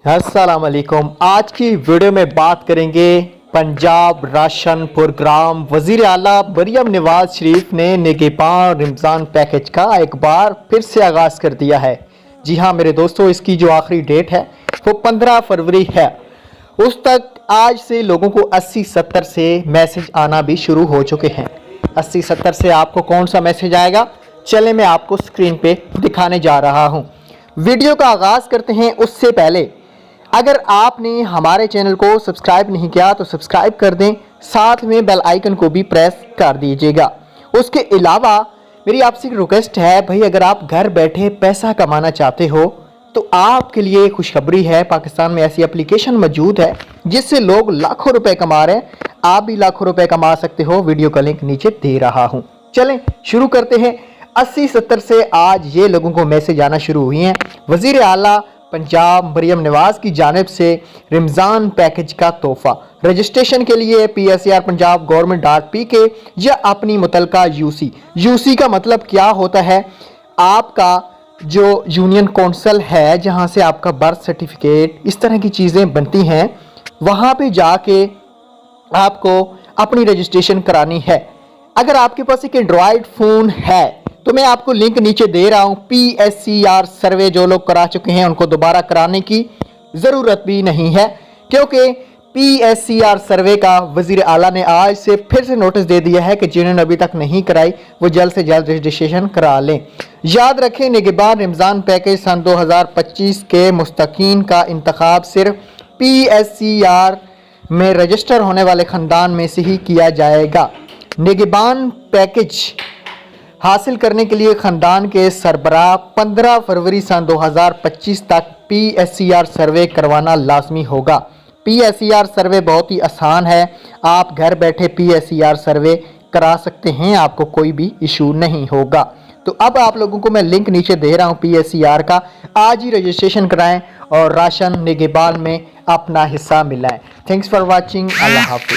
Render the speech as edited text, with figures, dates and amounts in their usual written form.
अस्सलाम वालेकुम। आज की वीडियो में बात करेंगे पंजाब राशन प्रोग्राम। वजीर आला मरियम नवाज शरीफ ने निगहबान रमज़ान पैकेज का एक बार फिर से आगाज़ कर दिया है। जी हाँ मेरे दोस्तों, इसकी जो आखिरी डेट है वो 15 फरवरी है। उस तक आज से लोगों को 80-70 से मैसेज आना भी शुरू हो चुके हैं। 80-70 से आपको कौन सा मैसेज आएगा, चले मैं आपको स्क्रीन पे दिखाने जा रहा हूँ। वीडियो का आगाज़ करते हैं। उससे पहले अगर आपने हमारे चैनल को सब्सक्राइब नहीं किया तो सब्सक्राइब कर दें, साथ में बेल आइकन को भी प्रेस कर दीजिएगा। उसके अलावा मेरी आपसे रिक्वेस्ट है भाई, अगर आप घर बैठे पैसा कमाना चाहते हो तो आपके लिए खुशखबरी है। पाकिस्तान में ऐसी एप्लीकेशन मौजूद है जिससे लोग लाखों रुपए कमा रहे हैं। आप भी लाखों रुपए कमा सकते हो। वीडियो का लिंक नीचे दे रहा हूँ। चलें शुरू करते हैं। 80-70 से आज ये लोगों को मैसेज आना शुरू हुई हैं। वजीर आला पंजाब मरियम नवाज की जानिब से रमज़ान पैकेज का तोहफा। रजिस्ट्रेशन के लिए PSER पंजाब government.pk या अपनी मुतलका यूसी का मतलब क्या होता है, आपका जो यूनियन कौंसल है जहां से आपका बर्थ सर्टिफिकेट इस तरह की चीज़ें बनती हैं, वहां पे जाके आपको अपनी रजिस्ट्रेशन करानी है। अगर आपके पास एक एंड्रॉयड फ़ोन है तो मैं आपको लिंक नीचे दे रहा हूं। PSER सर्वे जो लोग करा चुके हैं उनको दोबारा कराने की ज़रूरत भी नहीं है, क्योंकि PSER सर्वे का वज़ीर आला ने आज से फिर से नोटिस दे दिया है कि जिन्होंने अभी तक नहीं कराई वो जल्द से जल्द रजिस्ट्रेशन करा लें। याद रखें, निगहबान रमज़ान पैकेज सन 2025 के मुस्तकीन का इंतखाब सिर्फ PSER में रजिस्टर होने वाले ख़ानदान में से ही किया जाएगा। निगहबान पैकेज हासिल करने के लिए ख़ानदान के सरबराह 15 फरवरी सन 2025 तक PSER सर्वे करवाना लाजमी होगा। PSER सर्वे बहुत ही आसान है, आप घर बैठे PSER सर्वे करा सकते हैं, आपको कोई भी इशू नहीं होगा। तो अब आप लोगों को मैं लिंक नीचे दे रहा हूँ PSER का। आज ही रजिस्ट्रेशन कराएं और राशन निगहबान में अपना हिस्सा मिलाएं। Thanks for watching. अल्लाह हाफ़िज़।